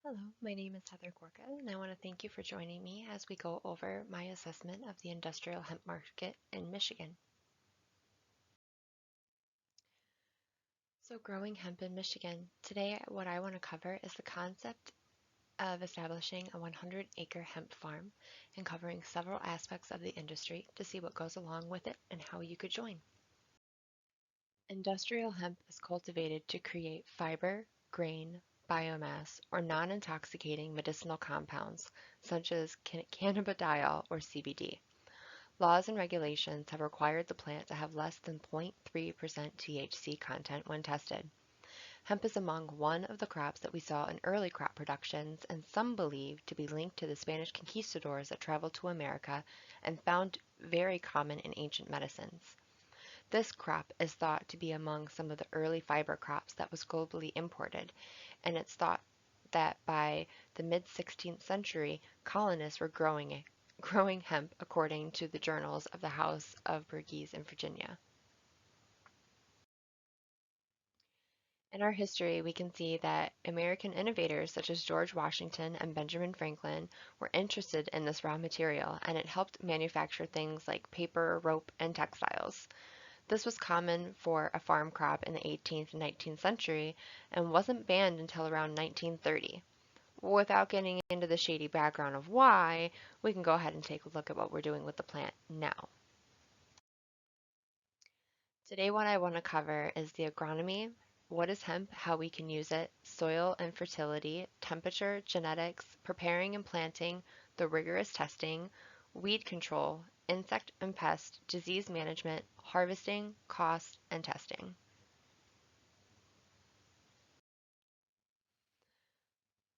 Hello, my name is Heather Gorka, and I want to thank you for joining me as we go over my assessment of the industrial hemp market in Michigan. So, growing hemp in Michigan. Today, what I want to cover is the concept of establishing a 100-acre hemp farm and covering several aspects of the industry to see what goes along with it and how you could join. Industrial hemp is cultivated to create fiber, grain, biomass, or non-intoxicating medicinal compounds such as cannabidiol or CBD. Laws and regulations have required the plant to have less than 0.3% THC content when tested. Hemp is among one of the crops that we saw in early crop productions and some believe to be linked to the Spanish conquistadors that traveled to America and found very common in ancient medicines. This crop is thought to be among some of the early fiber crops that was globally imported, and it's thought that by the mid-16th century, colonists were growing hemp according to the journals of the House of Burgess in Virginia. In our history, we can see that American innovators such as George Washington and Benjamin Franklin were interested in this raw material, and it helped manufacture things like paper, rope, and textiles. This was common for a farm crop in the 18th and 19th century and wasn't banned until around 1930. Without getting into the shady background of why, we can go ahead and take a look at what we're doing with the plant now. Today what I want to cover is the agronomy, what is hemp, how we can use it, soil and fertility, temperature, genetics, preparing and planting, the rigorous testing, weed control, insect and pest, disease management, harvesting, cost, and testing.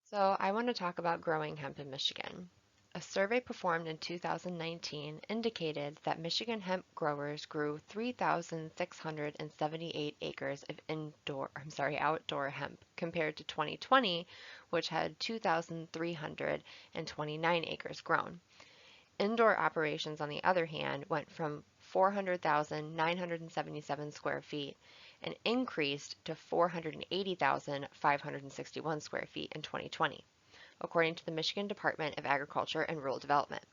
So I want to talk about growing hemp in Michigan. A survey performed in 2019 indicated that Michigan hemp growers grew 3,678 acres of outdoor hemp compared to 2020, which had 2,329 acres grown. Indoor operations, on the other hand, went from 400,977 square feet and increased to 480,561 square feet in 2020, according to the Michigan Department of Agriculture and Rural Development.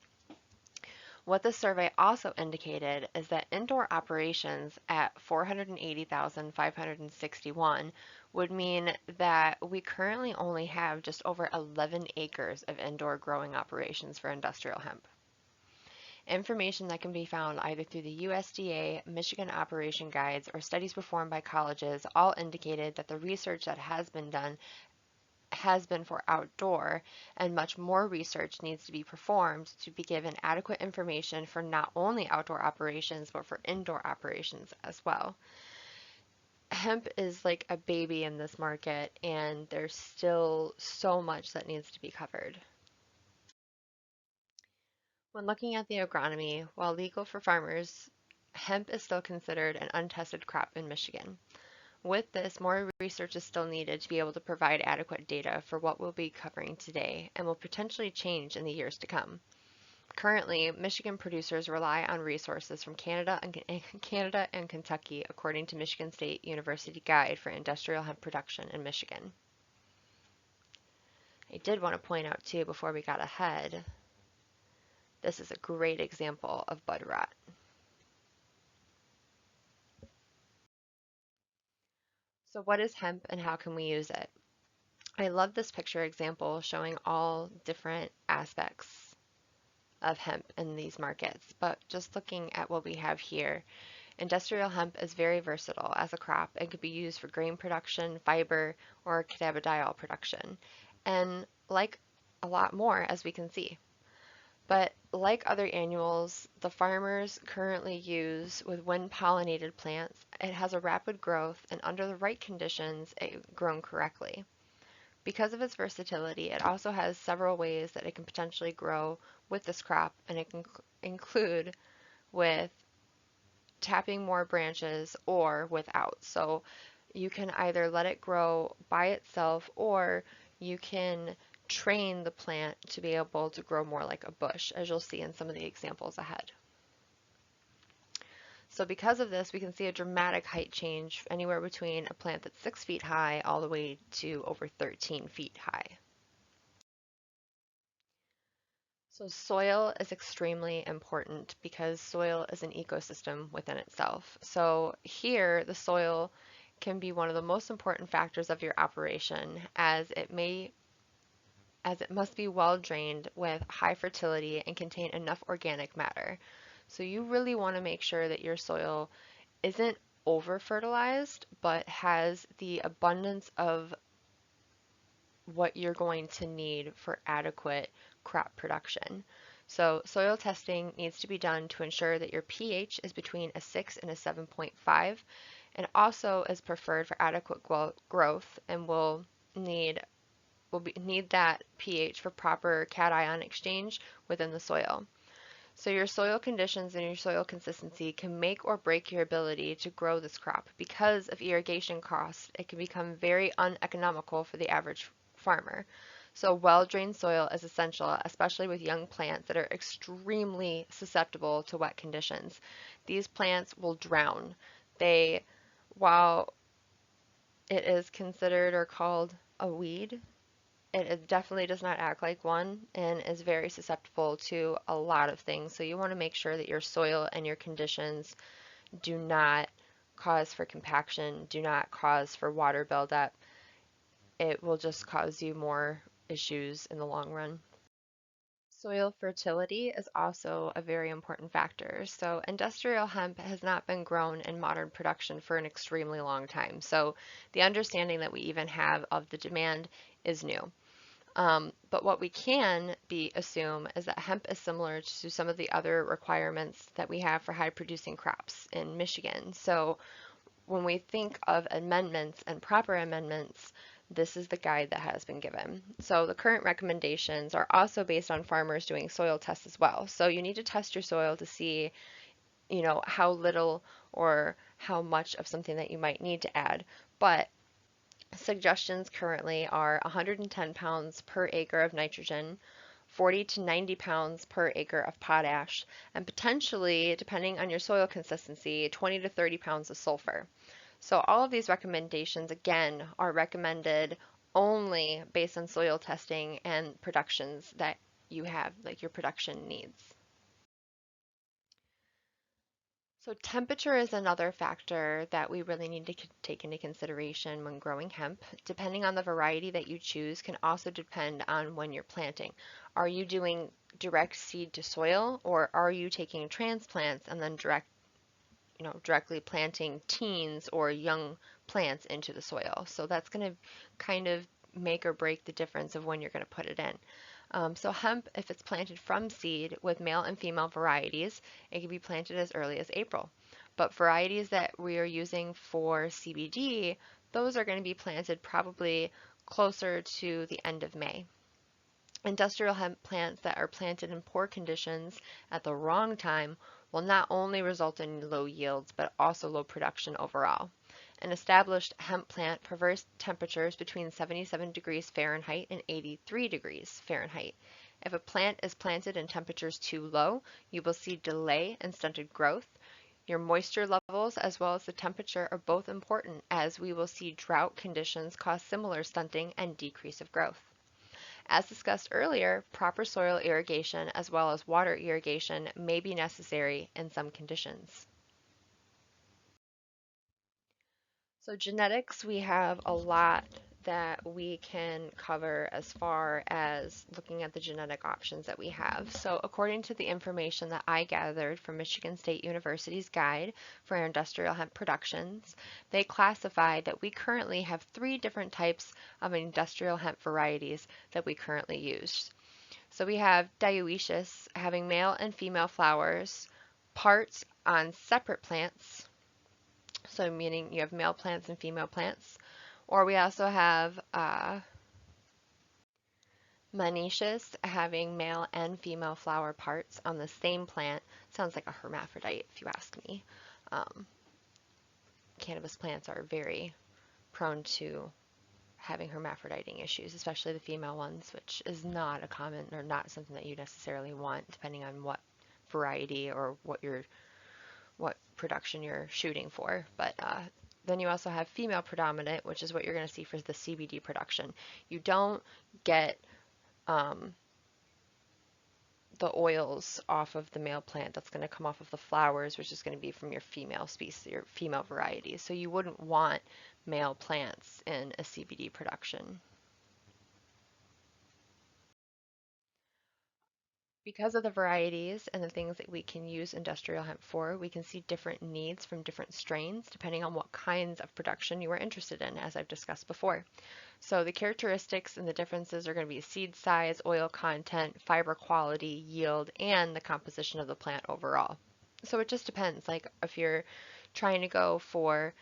What the survey also indicated is that indoor operations at 480,561 would mean that we currently only have just over 11 acres of indoor growing operations for industrial hemp. Information that can be found either through the USDA, Michigan Operation Guides, or studies performed by colleges all indicated that the research that has been done has been for outdoor, and much more research needs to be performed to be given adequate information for not only outdoor operations but for indoor operations as well. Hemp is like a baby in this market, and there's still so much that needs to be covered. When looking at the agronomy, while legal for farmers, hemp is still considered an untested crop in Michigan. With this, more research is still needed to be able to provide adequate data for what we'll be covering today and will potentially change in the years to come. Currently, Michigan producers rely on resources from Canada and Kentucky, according to Michigan State University Guide for Industrial Hemp Production in Michigan. I did want to point out too, before we got ahead, this is a great example of bud rot. So what is hemp and how can we use it? I love this picture example showing all different aspects of hemp in these markets, but just looking at what we have here, industrial hemp is very versatile as a crop and could be used for grain production, fiber, or cannabidiol production, and like a lot more as we can see. But like other annuals, the farmers currently use with wind-pollinated plants, it has a rapid growth and under the right conditions, it grown correctly. Because of its versatility, it also has several ways that it can potentially grow with this crop, and it can include with tapping more branches or without. So you can either let it grow by itself or you can train the plant to be able to grow more like a bush, as you'll see in some of the examples ahead. So because of this, we can see a dramatic height change anywhere between a plant that's 6 feet high all the way to over 13 feet high. So soil is extremely important because soil is an ecosystem within itself. So here, the soil can be one of the most important factors of your operation as it must be well drained with high fertility and contain enough organic matter. So you really want to make sure that your soil isn't over fertilized but has the abundance of what you're going to need for adequate crop production. So soil testing needs to be done to ensure that your pH is between a 6 and a 7.5 and also is preferred for adequate growth and need that pH for proper cation exchange within the soil. So your soil conditions and your soil consistency can make or break your ability to grow this crop. Because of irrigation costs, it can become very uneconomical for the average farmer. So well-drained soil is essential, especially with young plants that are extremely susceptible to wet conditions. These plants will drown. They, while it is considered or called a weed, it definitely does not act like one and is very susceptible to a lot of things. So you want to make sure that your soil and your conditions do not cause for compaction, do not cause for water buildup. It will just cause you more issues in the long run. Soil fertility is also a very important factor. So industrial hemp has not been grown in modern production for an extremely long time. So the understanding that we even have of the demand is new. But what we can assume is that hemp is similar to some of the other requirements that we have for high producing crops in Michigan. So when we think of amendments and proper amendments, this is the guide that has been given. So the current recommendations are also based on farmers doing soil tests as well. So you need to test your soil to see, how little or how much of something that you might need to add. But suggestions currently are 110 pounds per acre of nitrogen, 40 to 90 pounds per acre of potash, and potentially, depending on your soil consistency, 20 to 30 pounds of sulfur. So all of these recommendations, again, are recommended only based on soil testing and productions that you have, like your production needs. So temperature is another factor that we really need to take into consideration when growing hemp. Depending on the variety that you choose can also depend on when you're planting. Are you doing direct seed to soil, or are you taking transplants and then directly planting teens or young plants into the soil? So that's going to kind of make or break the difference of when you're going to put it in. So hemp, if it's planted from seed with male and female varieties, it can be planted as early as April. But varieties that we are using for CBD, those are going to be planted probably closer to the end of May. Industrial hemp plants that are planted in poor conditions at the wrong time will not only result in low yields, but also low production overall. An established hemp plant prefers temperatures between 77 degrees Fahrenheit and 83 degrees Fahrenheit. If a plant is planted in temperatures too low, you will see delay and stunted growth. Your moisture levels as well as the temperature are both important, as we will see drought conditions cause similar stunting and decrease of growth. As discussed earlier, proper soil irrigation as well as water irrigation may be necessary in some conditions. So genetics, we have a lot that we can cover as far as looking at the genetic options that we have. So according to the information that I gathered from Michigan State University's guide for industrial hemp productions, they classified that we currently have 3 different types of industrial hemp varieties that we currently use. So we have dioecious, having male and female flowers, parts on separate plants, so meaning you have male plants and female plants. Or we also have monoecious, having male and female flower parts on the same plant. Sounds like a hermaphrodite if you ask me. Um, Cannabis plants are very prone to having hermaphroditing issues, especially the female ones, which is not a common or not something that you necessarily want, depending on what variety or what production you're shooting for. But then you also have female predominant, which is what you're going to see for the CBD production. You don't get the oils off of the male plant that's going to come off of the flowers, which is going to be from your female species, your female varieties. So you wouldn't want male plants in a CBD production. Because of the varieties and the things that we can use industrial hemp for, we can see different needs from different strains depending on what kinds of production you are interested in, as I've discussed before. So the characteristics and the differences are going to be seed size, oil content, fiber quality, yield, and the composition of the plant overall. So it just depends, like if you're trying to go for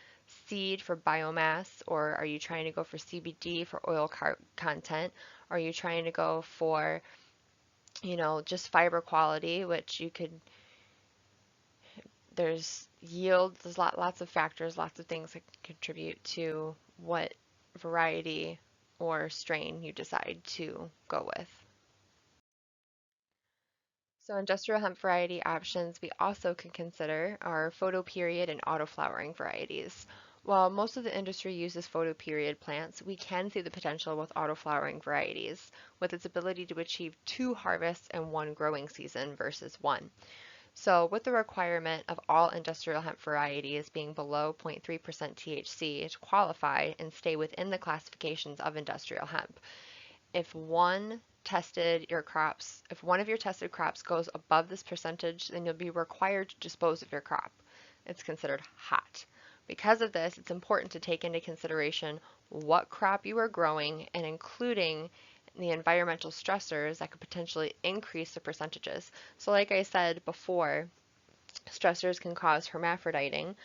seed for biomass, or are you trying to go for CBD for oil content? Are you trying to go for just fiber quality, which you could, there's yield, there's lots of factors, lots of things that contribute to what variety or strain you decide to go with. So industrial hemp variety options we also can consider are photoperiod and autoflowering varieties. While most of the industry uses photoperiod plants, we can see the potential with autoflowering varieties, with its ability to achieve 2 harvests in 1 growing season versus 1. So with the requirement of all industrial hemp varieties being below 0.3% THC to qualify and stay within the classifications of industrial hemp, if one if one of your tested crops goes above this percentage, then you'll be required to dispose of your crop. It's considered hot. Because of this, it's important to take into consideration what crop you are growing and including the environmental stressors that could potentially increase the percentages. So like I said before, stressors can cause hermaphroditing.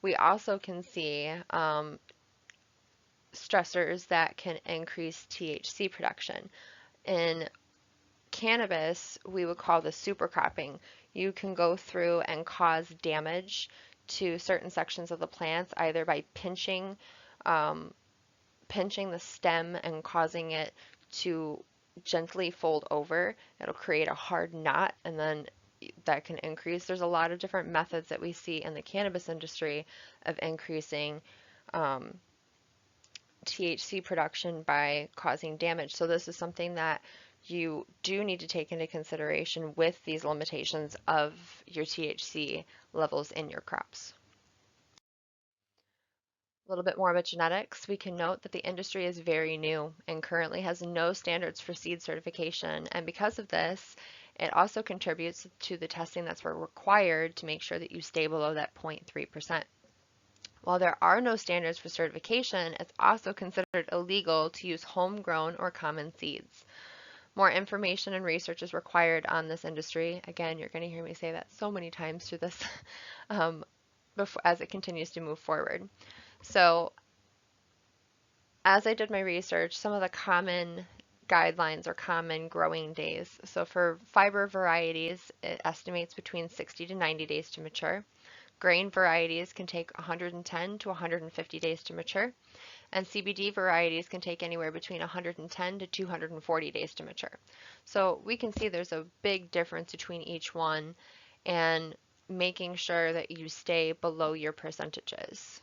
We also can see stressors that can increase THC production. In cannabis, we would call this supercropping. You can go through and cause damage to certain sections of the plants either by pinching the stem and causing it to gently fold over. It'll create a hard knot, and then that can increase. There's a lot of different methods that we see in the cannabis industry of increasing THC production by causing damage. So this is something that you do need to take into consideration with these limitations of your THC levels in your crops. A little bit more about genetics, we can note that the industry is very new and currently has no standards for seed certification. And because of this, it also contributes to the testing that's required to make sure that you stay below that 0.3%. While there are no standards for certification, it's also considered illegal to use homegrown or common seeds. More information and research is required on this industry. Again, you're going to hear me say that so many times through this as it continues to move forward. So as I did my research, some of the common guidelines or common growing days. So for fiber varieties, it estimates between 60 to 90 days to mature. Grain varieties can take 110 to 150 days to mature, and CBD varieties can take anywhere between 110 to 240 days to mature. So we can see there's a big difference between each one, and making sure that you stay below your percentages.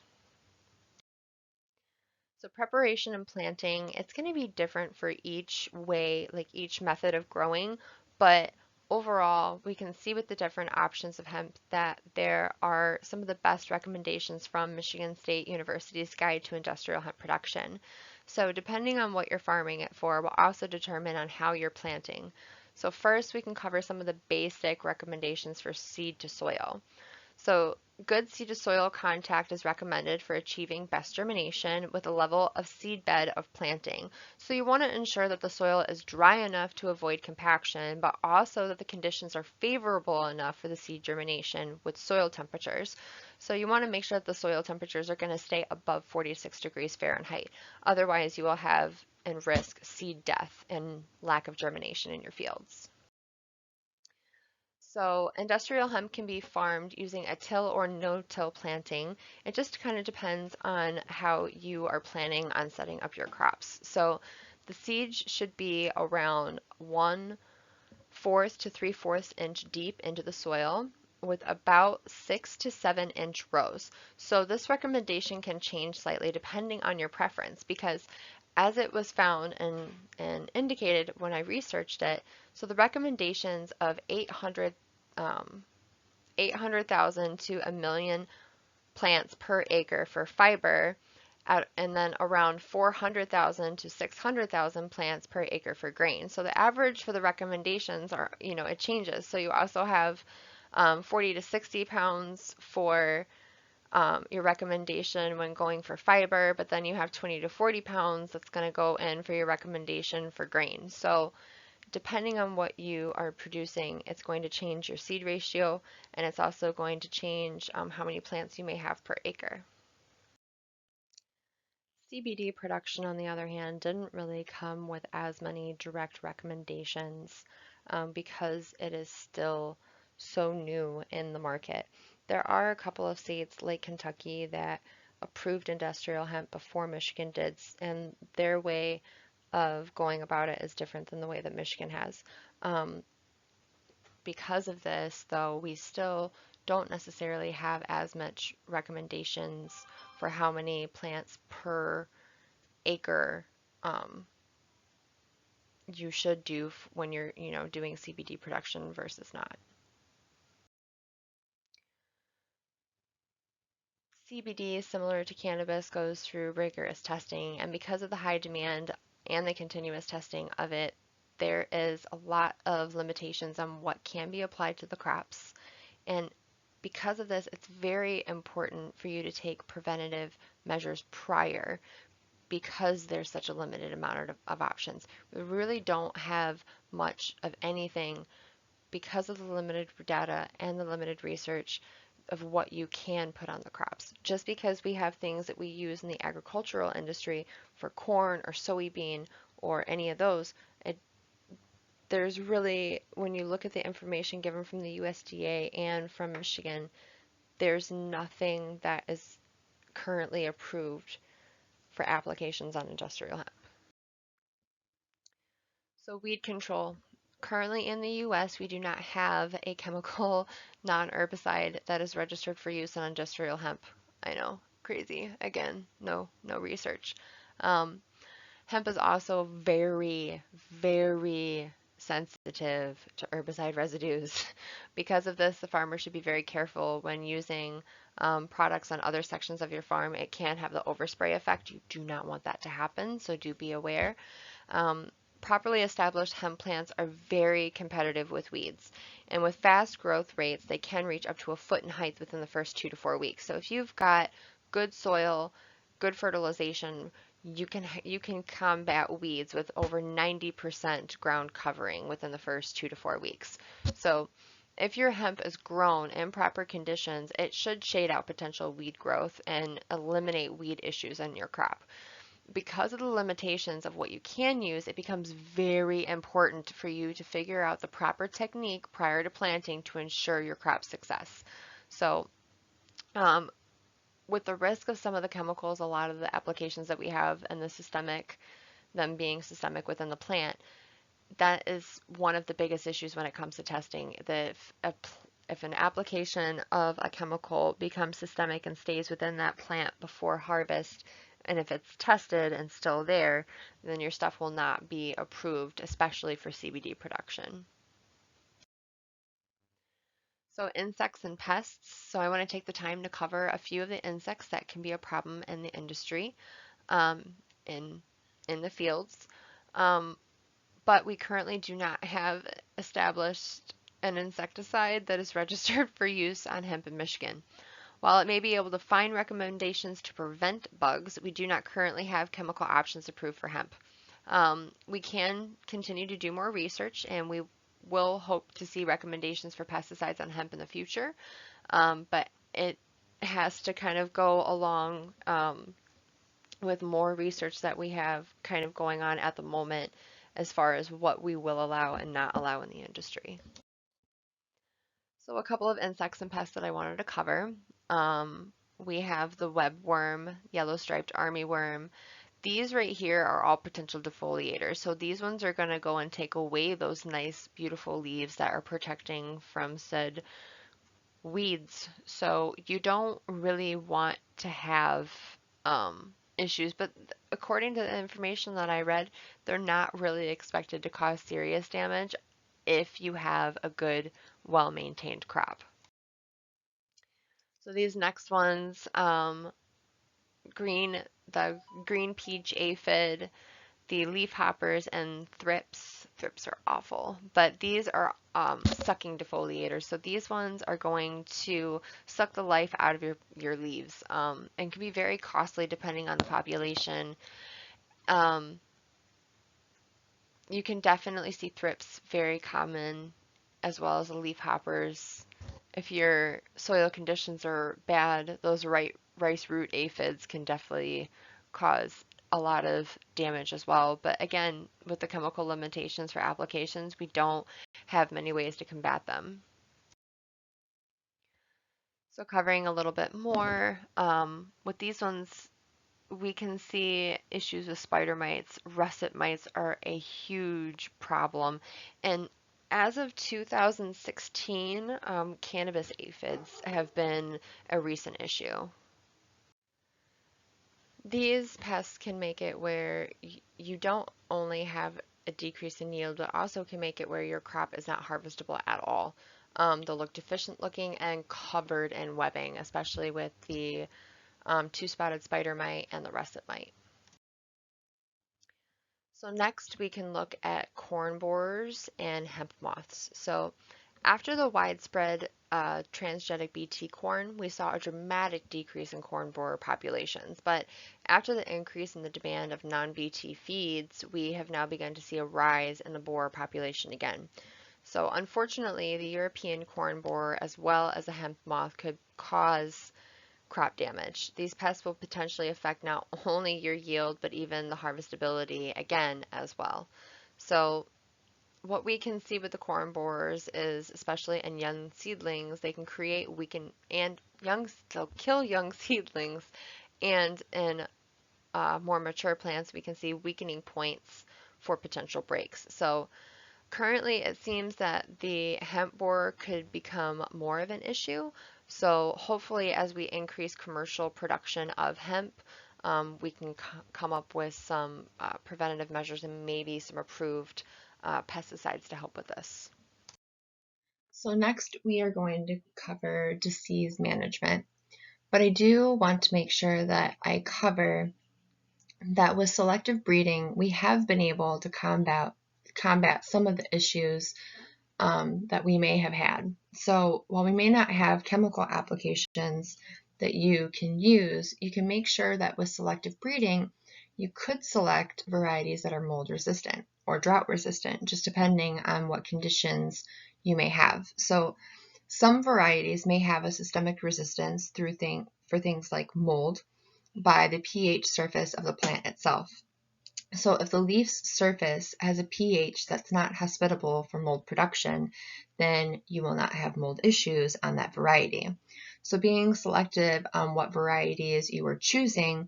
So preparation and planting, it's going to be different for each way, like each method of growing, but overall, we can see with the different options of hemp that there are some of the best recommendations from Michigan State University's Guide to Industrial Hemp Production. So depending on what you're farming it for will also determine on how you're planting. So first, we can cover some of the basic recommendations for seed to soil. So good seed to soil contact is recommended for achieving best germination with a level of seed bed of planting. So you want to ensure that the soil is dry enough to avoid compaction, but also that the conditions are favorable enough for the seed germination with soil temperatures. So you want to make sure that the soil temperatures are going to stay above 46 degrees Fahrenheit. Otherwise, you will have and risk seed death and lack of germination in your fields. So industrial hemp can be farmed using a till or no-till planting. It just kind of depends on how you are planning on setting up your crops. So the seed should be around 1/4 to 3/4 inch deep into the soil with about 6 to 7 inch rows. So this recommendation can change slightly depending on your preference, because as it was found in indicated when I researched it, so the recommendations of 800,000 to a million plants per acre for fiber, and then around 400,000 to 600,000 plants per acre for grain. So the average for the recommendations are, it changes. So you also have 40 to 60 pounds for your recommendation when going for fiber, but then you have 20 to 40 pounds that's going to go in for your recommendation for grain. So depending on what you are producing, it's going to change your seed ratio, and it's also going to change how many plants you may have per acre. CBD production, on the other hand, didn't really come with as many direct recommendations because it is still so new in the market. There are a couple of states like Kentucky that approved industrial hemp before Michigan did, and their way of going about it is different than the way that Michigan has. Um, because of this, though, we still don't necessarily have as much recommendations for how many plants per acre you should do when you're, doing CBD production versus not. CBD, similar to cannabis, goes through rigorous testing, and because of the high demand and the continuous testing of it, there is a lot of limitations on what can be applied to the crops. And because of this, it's very important for you to take preventative measures prior because there's such a limited amount of options. We really don't have much of anything because of the limited data and the limited research of what you can put on the crops. Just because we have things that we use in the agricultural industry for corn or soybean or any of those, there's really, when you look at the information given from the USDA and from Michigan, there's nothing that is currently approved for applications on industrial hemp. So weed control. Currently in the US, we do not have a chemical non-herbicide that is registered for use on industrial hemp. I know, crazy. Again, no research. Um, Hemp is also very, very sensitive to herbicide residues. Because of this, the farmer should be very careful when using products on other sections of your farm. It can have the overspray effect. You do not want that to happen, so do be aware. Um, Properly established hemp plants are very competitive with weeds, and with fast growth rates, they can reach up to a foot in height within the first 2 to 4 weeks. So if you've got good soil, good fertilization, you can combat weeds with over 90% ground covering within the first 2 to 4 weeks. So if your hemp is grown in proper conditions, it should shade out potential weed growth and eliminate weed issues in your crop. Because of the limitations of what you can use, it becomes very important for you to figure out the proper technique prior to planting to ensure your crop success. So um, with the risk of some of the chemicals, a lot of the applications that we have and them being systemic within the plant, that is one of the biggest issues when it comes to testing. If an application of a chemical becomes systemic and stays within that plant before harvest, and if it's tested and still there, then your stuff will not be approved, especially for CBD production. So insects and pests. So I want to take the time to cover a few of the insects that can be a problem in the industry, um, in in the fields. Um, but we currently do not have established an insecticide that is registered for use on hemp in Michigan. While it may be able to find recommendations to prevent bugs, we do not currently have chemical options approved for hemp. We can continue to do more research, and we will hope to see recommendations for pesticides on hemp in the future, but it has to kind of go along with more research that we have kind of going on at the moment as far as what we will allow and not allow in the industry. So a couple of insects and pests that I wanted to cover. We have the webworm, yellow-striped armyworm. These right here are all potential defoliators. So these ones are going to go and take away those nice, beautiful leaves that are protecting from said weeds. So you don't really want to have issues, but according to the information that I read, they're not really expected to cause serious damage if you have a good, well-maintained crop. So these next ones, green, the green peach aphid, the leaf hoppers, and thrips. Thrips are awful, but these are sucking defoliators. So these ones are going to suck the life out of your leaves, and can be very costly depending on the population. Um, you can definitely see thrips very common, as well as the leaf hoppers. If your soil conditions are bad, those rice root aphids can definitely cause a lot of damage as well. But again, with the chemical limitations for applications, we don't have many ways to combat them. So covering a little bit more, with these ones, we can see issues with spider mites. Russet mites are a huge problem. And as of 2016, cannabis aphids have been a recent issue. These pests can make it where you don't only have a decrease in yield, but also can make it where your crop is not harvestable at all. They'll look deficient looking and covered in webbing, especially with the two-spotted spider mite and the russet mite. So next we can look at corn borers and hemp moths. So after the widespread transgenic Bt corn, we saw a dramatic decrease in corn borer populations. But after the increase in the demand of non-Bt feeds, we have now begun to see a rise in the borer population again. So unfortunately, the European corn borer as well as the hemp moth could cause crop damage. These pests will potentially affect not only your yield, but even the harvestability again as well. So what we can see with the corn borers is, especially in young seedlings, they can create weaken and they'll kill young seedlings, and in more mature plants, we can see weakening points for potential breaks. So currently, it seems that the hemp borer could become more of an issue. So hopefully, as we increase commercial production of hemp, we can come up with some preventative measures and maybe some approved pesticides to help with this. So next we are going to cover disease management, but I do want to make sure that I cover that with selective breeding, we have been able to combat some of the issues that we may have had. So while we may not have chemical applications that you can use, you can make sure that with selective breeding, you could select varieties that are mold resistant or drought resistant, just depending on what conditions you may have. So some varieties may have a systemic resistance for things like mold by the pH surface of the plant itself. So if the leaf's surface has a pH that's not hospitable for mold production, then you will not have mold issues on that variety. So being selective on what varieties you are choosing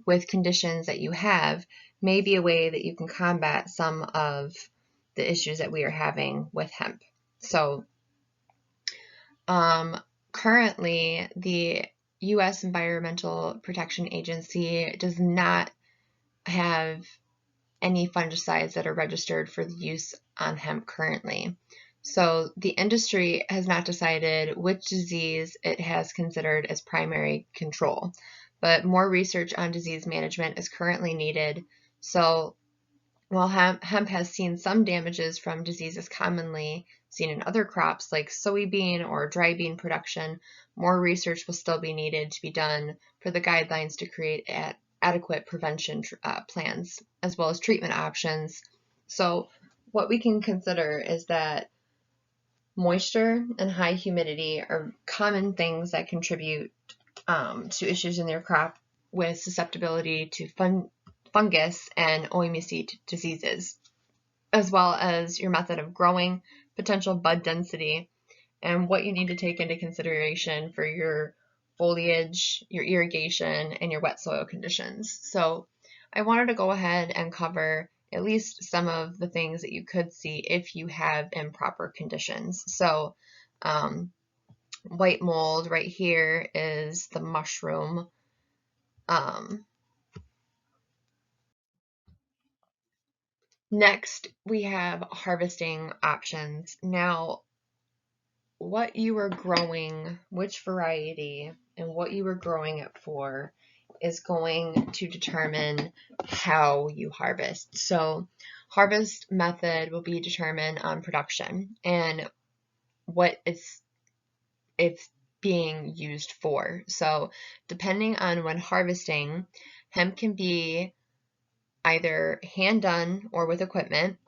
with conditions that you have may be a way that you can combat some of the issues that we are having with hemp. So currently, the U.S. Environmental Protection Agency does not have any fungicides that are registered for the use on hemp currently. So the industry has not decided which disease it has considered as primary control, but more research on disease management is currently needed. So while hemp has seen some damages from diseases commonly seen in other crops like soybean or dry bean production, more research will still be needed to be done for the guidelines to create adequate prevention plans as well as treatment options. So what we can consider is that moisture and high humidity are common things that contribute to issues in your crop with susceptibility to fungus and oomycete diseases, as well as your method of growing, potential bud density, and what you need to take into consideration for your foliage, your irrigation, and your wet soil conditions. So I wanted to go ahead and cover at least some of the things that you could see if you have improper conditions. So white mold right here is the mushroom Next, we have harvesting options. Now, what you are growing, which variety, and what you are growing it for is going to determine how you harvest. So, harvest method will be determined on production and what it's being used for. So, depending on when harvesting, hemp can be either hand done or with equipment,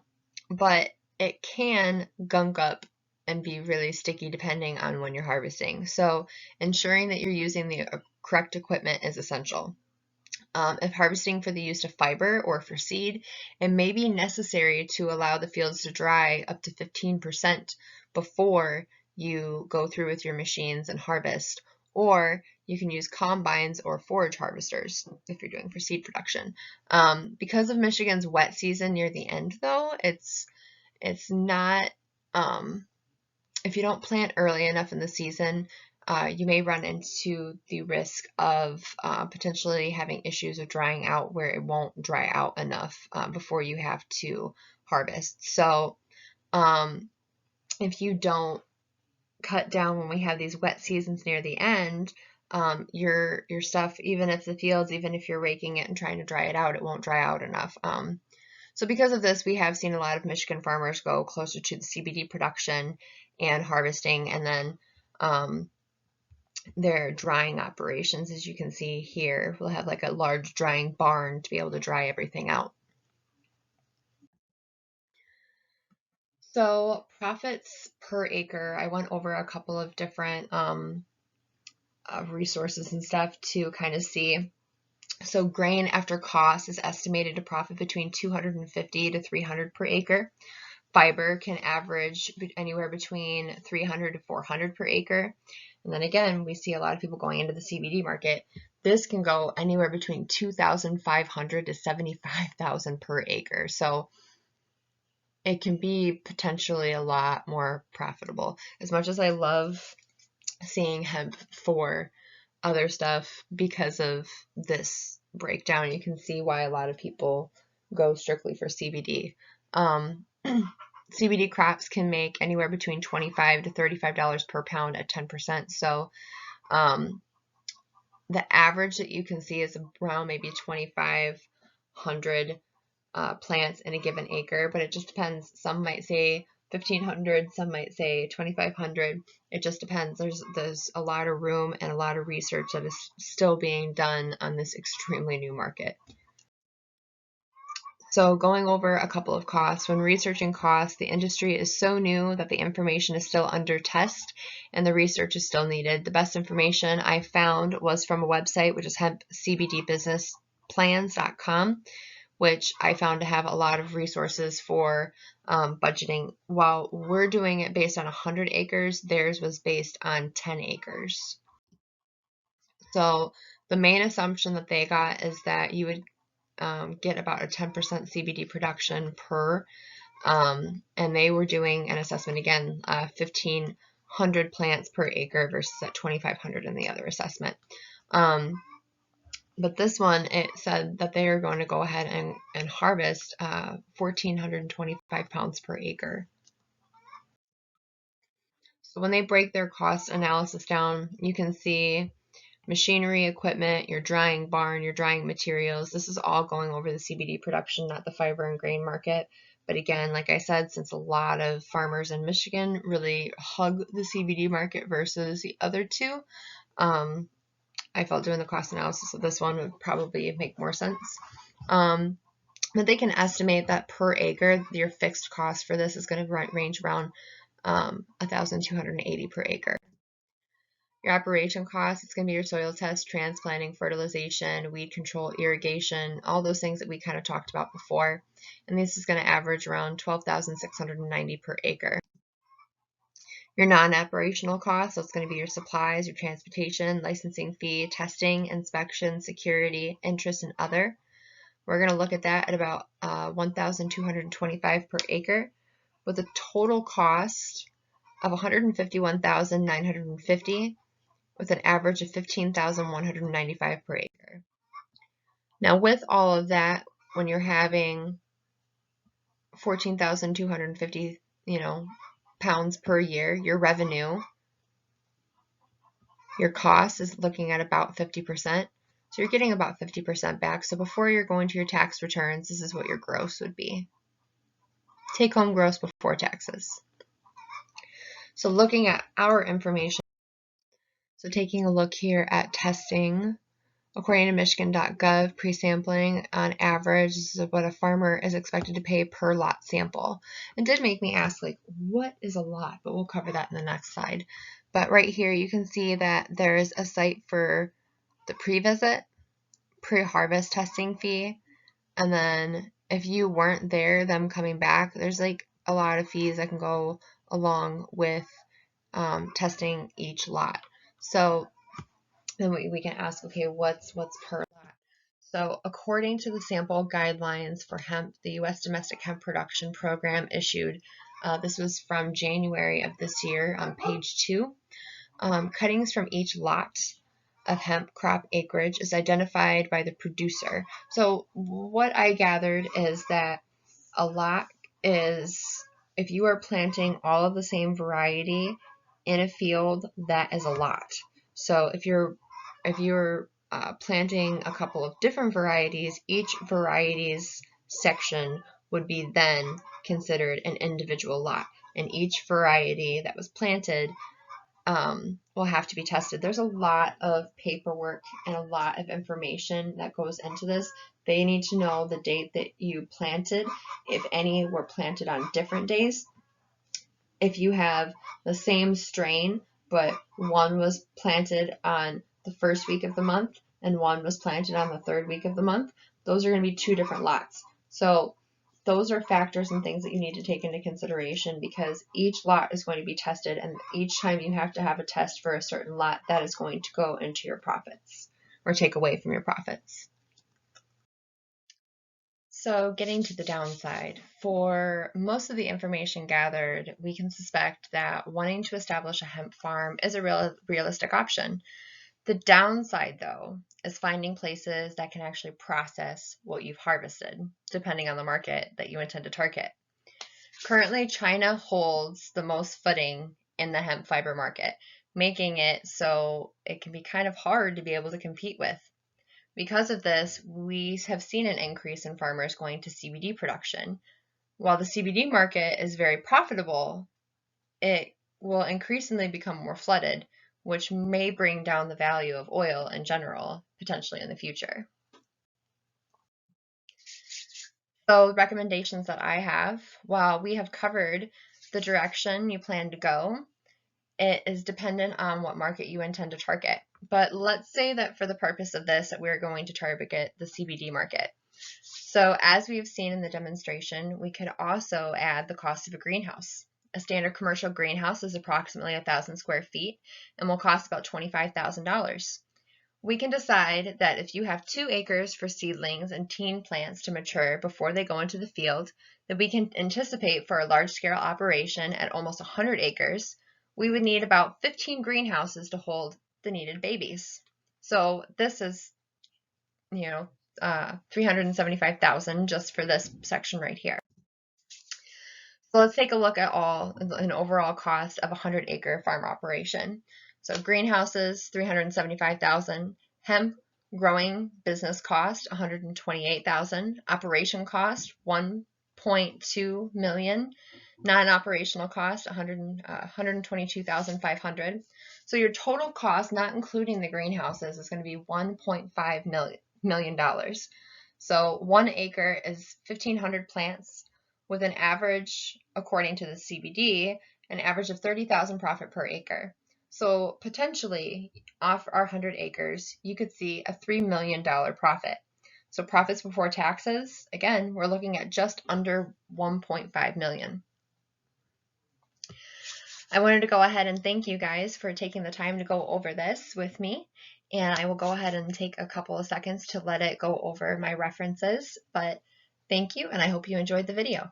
but it can gunk up and be really sticky depending on when you're harvesting. So ensuring that you're using the correct equipment is essential. If harvesting for the use of fiber or for seed, it may be necessary to allow the fields to dry up to 15% before you go through with your machines and harvest. Or you can use combines or forage harvesters if you're doing for seed production. Because of Michigan's wet season near the end, though, it's not, if you don't plant early enough in the season, you may run into the risk of potentially having issues with drying out where it won't dry out enough before you have to harvest. So if you don't cut down when we have these wet seasons near the end, your stuff, even if the fields, even if you're raking it and trying to dry it out, it won't dry out enough. So because of this, we have seen a lot of Michigan farmers go closer to the CBD production and harvesting, and then their drying operations, as you can see here, will have like a large drying barn to be able to dry everything out. So profits per acre, I went over a couple of different resources and stuff to kind of see. So grain after cost is estimated to profit between 250 to 300 per acre. Fiber can average anywhere between 300 to 400 per acre. And then again, we see a lot of people going into the CBD market. This can go anywhere between 2,500 to 75,000 per acre. So it can be potentially a lot more profitable. As much as I love seeing hemp for other stuff because of this breakdown, you can see why a lot of people go strictly for CBD. CBD crops can make anywhere between $25 to $35 per pound at 10%. So the average that you can see is around maybe 2,500 plants in a given acre, but it just depends. Some might say 1,500, some might say 2,500. It just depends. There's a lot of room and a lot of research that is still being done on this extremely new market. So going over a couple of costs. When researching costs, the industry is so new that the information is still under test and the research is still needed. The best information I found was from a website, which is hempcbdbusinessplans.com, which I found to have a lot of resources for budgeting. While we're doing it based on 100 acres, theirs was based on 10 acres. So the main assumption that they got is that you would get about a 10% CBD production per, and they were doing an assessment again, 1,500 plants per acre versus at 2,500 in the other assessment. But this one, it said that they are going to go ahead and harvest 1,425 pounds per acre. So when they break their cost analysis down, you can see machinery, equipment, your drying barn, your drying materials. This is all going over the CBD production, not the fiber and grain market. But again, like I said, since a lot of farmers in Michigan really hug the CBD market versus the other two, I felt doing the cost analysis of this one would probably make more sense. But they can estimate that per acre, your fixed cost for this is going to range around 1,280 per acre. Your operation costs, it's going to be your soil test, transplanting, fertilization, weed control, irrigation, all those things that we kind of talked about before. And this is going to average around 12,690 per acre. Your non-operational costs, so it's going to be your supplies, your transportation, licensing fee, testing, inspection, security, interest, and other. We're going to look at that at about 1,225 per acre with a total cost of 151,950 with an average of 15,195 per acre. Now with all of that, when you're having about 14,250, pounds per year. Your revenue, your cost is looking at about 50%. So you're getting about 50% back. So before you're going to your tax returns, this is what your gross would be. Take home gross before taxes. So looking at our information, so taking a look here at testing, according to Michigan.gov, pre-sampling on average is what a farmer is expected to pay per lot sample. It did make me ask, like, what is a lot? But we'll cover that in the next slide. But right here, you can see that there's a site for the pre-visit, pre-harvest testing fee, and then if you weren't there, them coming back, there's like a lot of fees that can go along with testing each lot. So then we can ask, okay, what's per lot? So according to the sample guidelines for hemp, the U.S. Domestic Hemp Production Program issued, this was from January of this year on page 2, cuttings from each lot of hemp crop acreage is identified by the producer. So what I gathered is that a lot is if you are planting all of the same variety in a field, that is a lot. So if you're planting a couple of different varieties, each variety's section would be then considered an individual lot, and each variety that was planted will have to be tested. There's a lot of paperwork and a lot of information that goes into this. They need to know the date that you planted, if any were planted on different days. If you have the same strain, but one was planted on the first week of the month and one was planted on the third week of the month, those are going to be 2 different lots. So those are factors and things that you need to take into consideration, because each lot is going to be tested, and each time you have to have a test for a certain lot, that is going to go into your profits or take away from your profits. So getting to the downside, for most of the information gathered, we can suspect that wanting to establish a hemp farm is a realistic option. The downside, though, is finding places that can actually process what you've harvested, depending on the market that you intend to target. Currently, China holds the most footing in the hemp fiber market, making it so it can be kind of hard to be able to compete with. Because of this, we have seen an increase in farmers going to CBD production. While the CBD market is very profitable, it will increasingly become more flooded, which may bring down the value of oil in general, potentially in the future. So recommendations that I have, while we have covered the direction you plan to go, it is dependent on what market you intend to target. But let's say that for the purpose of this, that we're going to target the CBD market. So as we've seen in the demonstration, we could also add the cost of a greenhouse. A standard commercial greenhouse is approximately 1,000 square feet and will cost about $25,000. We can decide that if you have 2 acres for seedlings and teen plants to mature before they go into the field, that we can anticipate for a large-scale operation at almost 100 acres, we would need about 15 greenhouses to hold the needed babies. So this is, $375,000 just for this section right here. So let's take a look at an overall cost of a 100-acre farm operation. So greenhouses, $375,000. Hemp growing business cost, $128,000. Operation cost, $1.2 million. Non-operational cost, $122,500. So your total cost, not including the greenhouses, is going to be $1.5 million. So 1 acre is 1,500 plants, with an average, according to the CBD, an average of 30,000 profit per acre. So potentially, off our 100 acres, you could see a $3 million profit. So profits before taxes, again, we're looking at just under $1.5 million. I wanted to go ahead and thank you guys for taking the time to go over this with me. And I will go ahead and take a couple of seconds to let it go over my references. But thank you, and I hope you enjoyed the video.